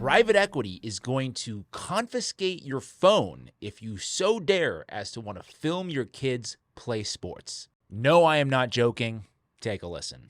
private equity is going to confiscate your phone if you so dare as to want to film your kids play sports. No, I am not joking. Take a listen.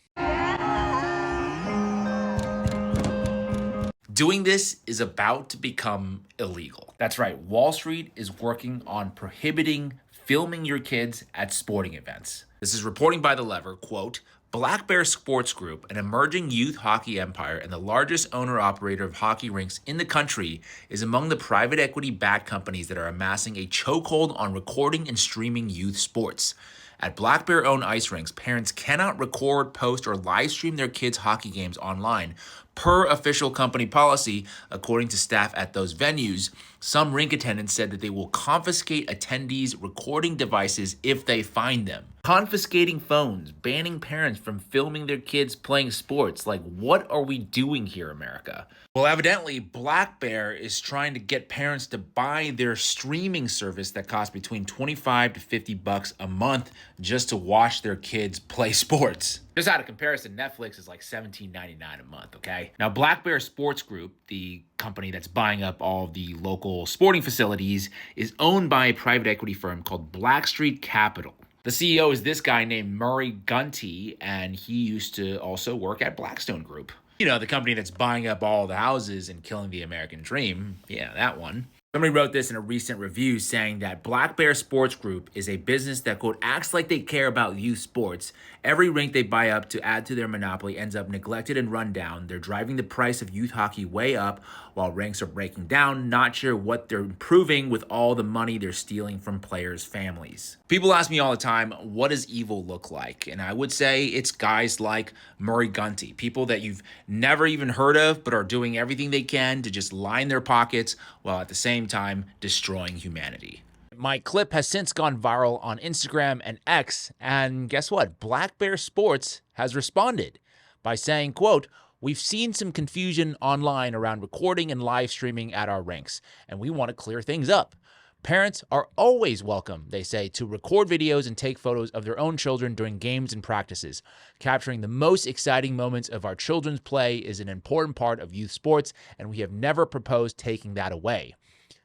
Doing this is about to become illegal. That's right. Wall Street is working on prohibiting filming your kids at sporting events. This is reporting by The Lever, quote, Black Bear Sports Group, an emerging youth hockey empire and the largest owner-operator of hockey rinks in the country, is among the private equity-backed companies that are amassing a chokehold on recording and streaming youth sports. At Black Bear-owned ice rinks, parents cannot record, post, or live stream their kids' hockey games online. Per official company policy, according to staff at those venues, some rink attendants said that they will confiscate attendees' recording devices if they find them. Confiscating phones, banning parents from filming their kids playing sports. Like, what are we doing here, America? Well, evidently, Black Bear is trying to get parents to buy their streaming service that costs between $25 to $50 a month just to watch their kids play sports. Just out of comparison, Netflix is like $17.99 a month, okay? Now, Black Bear Sports Group, the company that's buying up all of the local sporting facilities, is owned by a private equity firm called Blackstreet Capital. The CEO is this guy named Murry Gunty, and he used to also work at Blackstone Group. You know, the company that's buying up all the houses and killing the American dream. Yeah, that one. Somebody wrote this in a recent review saying that Black Bear Sports Group is a business that, quote, acts like they care about youth sports. Every rink they buy up to add to their monopoly ends up neglected and run down. They're driving the price of youth hockey way up while rinks are breaking down, not sure what they're improving with all the money they're stealing from players' families. People ask me all the time, what does evil look like? And I would say it's guys like Murry Gunty, people that you've never even heard of but are doing everything they can to just line their pockets while at the same time destroying humanity. My clip has since gone viral on Instagram and X, and guess what? Black Bear Sports has responded by saying, quote, we've seen some confusion online around recording and live streaming at our rinks, and we want to clear things up. Parents are always welcome, they say, to record videos and take photos of their own children during games and practices. Capturing the most exciting moments of our children's play is an important part of youth sports, and we have never proposed taking that away.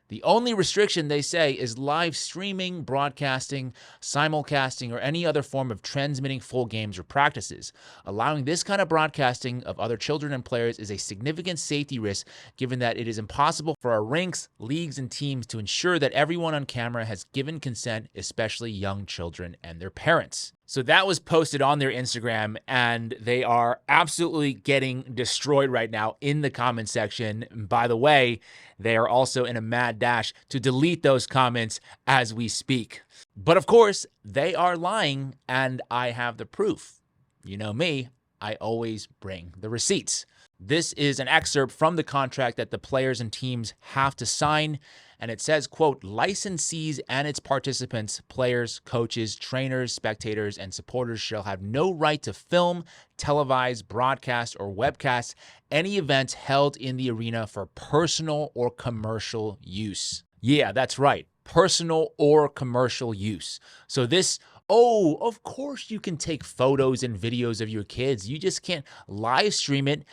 The only restriction, they say, is live streaming, broadcasting, simulcasting, or any other form of transmitting full games or practices. Allowing this kind of broadcasting of other children and players is a significant safety risk, given that it is impossible for our rinks, leagues, and teams to ensure that everyone on camera has given consent, especially young children and their parents. So that was posted on their Instagram, and they are absolutely getting destroyed right now in the comment section. And by the way, they are also in a mad dash to delete those comments as we speak. But of course, they are lying, and I have the proof. You know me, I always bring the receipts. This is an excerpt from the contract that the players and teams have to sign, and it says, quote, licensees and its participants, players, coaches, trainers, spectators, and supporters shall have no right to film, televise, broadcast, or webcast any events held in the arena for personal or commercial use. Yeah, that's right. Personal or commercial use. So this, oh, of course you can take photos and videos of your kids. You just can't live stream it.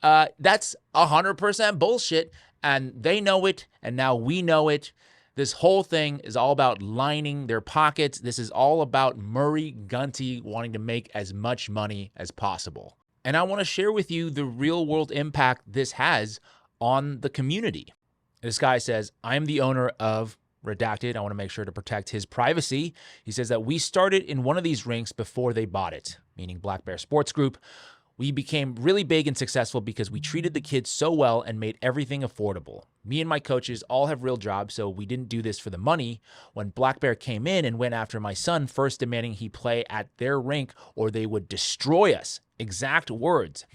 That's 100% bullshit. And they know it, and now we know it. This whole thing is all about lining their pockets. This is all about Murry Gunty wanting to make as much money as possible. And I want to share with you the real-world impact this has on the community. This guy says, I am the owner of Redacted. I want to make sure to protect his privacy. He says that we started in one of these rinks before they bought it, meaning Black Bear Sports Group. We became really big and successful because we treated the kids so well and made everything affordable. Me and my coaches all have real jobs, so we didn't do this for the money. When Black Bear came in and went after my son, first demanding he play at their rink or they would destroy us, exact words.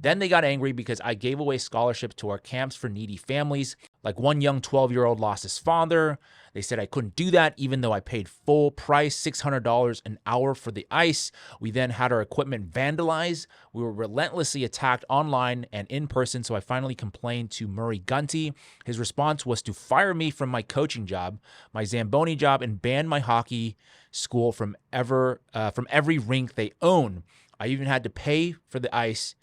Then they got angry because I gave away scholarships to our camps for needy families. Like one young 12-year-old lost his father. They said I couldn't do that even though I paid full price, $600 an hour for the ice. We then had our equipment vandalized. We were relentlessly attacked online and in person, so I finally complained to Murry Gunty. His response was to fire me from my coaching job, my Zamboni job, and ban my hockey school from every rink they own. I even had to pay for the ice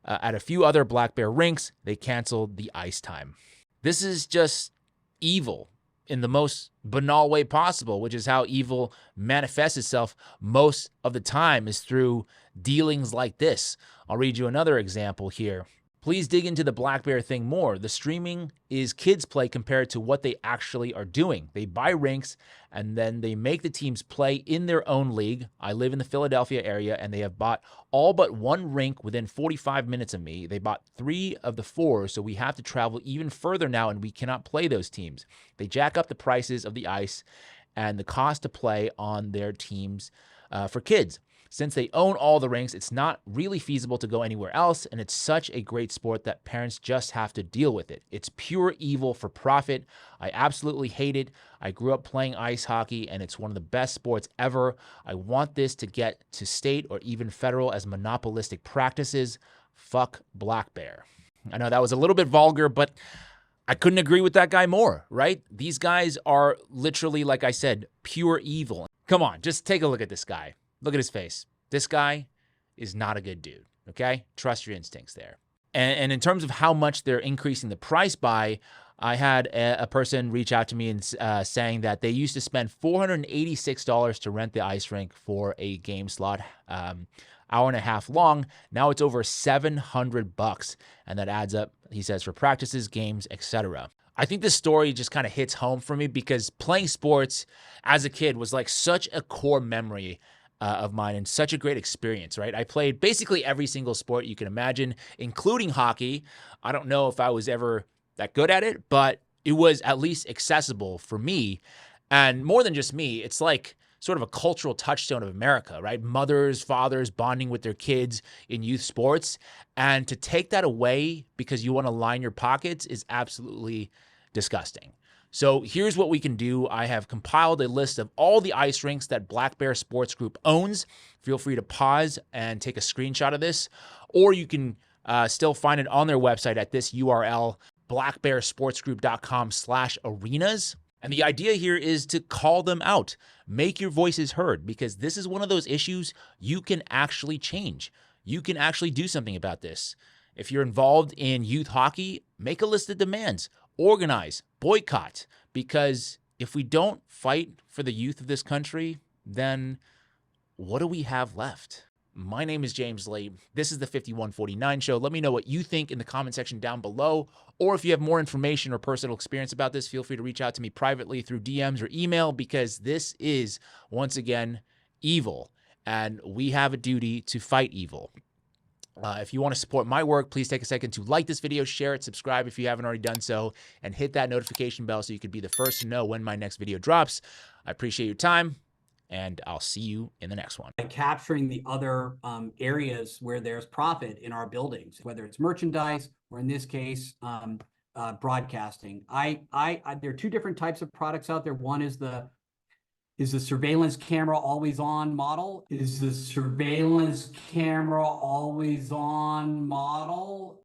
At a few other Black Bear rinks, they canceled the ice time. This is just evil in the most banal way possible, which is how evil manifests itself most of the time, is through dealings like this. I'll read you another example here. Please dig into the Black Bear thing more. The streaming is kids play compared to what they actually are doing. They buy rinks and then they make the teams play in their own league. I live in the Philadelphia area and they have bought all but one rink within 45 minutes of me. They bought 3 of the 4, so we have to travel even further now and we cannot play those teams. They jack up the prices of the ice and the cost to play on their teams for kids. Since they own all the rinks, it's not really feasible to go anywhere else, and it's such a great sport that parents just have to deal with it. It's pure evil for profit. I absolutely hate it. I grew up playing ice hockey, and it's one of the best sports ever. I want this to get to state or even federal as monopolistic practices. Fuck Black Bear. I know that was a little bit vulgar, but I couldn't agree with that guy more, right? These guys are literally, like I said, pure evil. Come on, just take a look at this guy. Look at his face. This guy is not a good dude, okay? Trust your instincts there. And in terms of how much they're increasing the price by, I had a person reach out to me and saying that they used to spend $486 to rent the ice rink for a game slot, hour and a half long. Now it's over $700, and that adds up, he says, for practices, games, etc. I think this story just kind of hits home for me because playing sports as a kid was like such a core memory of mine and such a great experience, right? I played basically every single sport you can imagine, including hockey. I don't know if I was ever that good at it, but it was at least accessible for me. And more than just me, it's like sort of a cultural touchstone of America, right? Mothers, fathers bonding with their kids in youth sports. And to take that away because you want to line your pockets is absolutely disgusting. So here's what we can do. I have compiled a list of all the ice rinks that Black Bear Sports Group owns. Feel free to pause and take a screenshot of this, or you can still find it on their website at this URL, blackbearsportsgroup.com/arenas. And the idea here is to call them out, make your voices heard, because this is one of those issues you can actually change. You can actually do something about this. If you're involved in youth hockey, make a list of demands. Organize, boycott, because if we don't fight for the youth of this country, then what do we have left? My name is James Lee. This is the 5149 Show. Let me know what you think in the comment section down below, or if you have more information or personal experience about this, feel free to reach out to me privately through DMs or email, because this is, once again, evil, and we have a duty to fight evil. If you want to support my work, please take a second to like this video, share it, subscribe if you haven't already done so, and hit that notification bell so you can be the first to know when my next video drops. I appreciate your time, and I'll see you in the next one. By capturing the other areas where there's profit in our buildings, whether it's merchandise or in this case, broadcasting. There are 2 different types of products out there. One is the surveillance camera always on model. Is the surveillance camera always on model?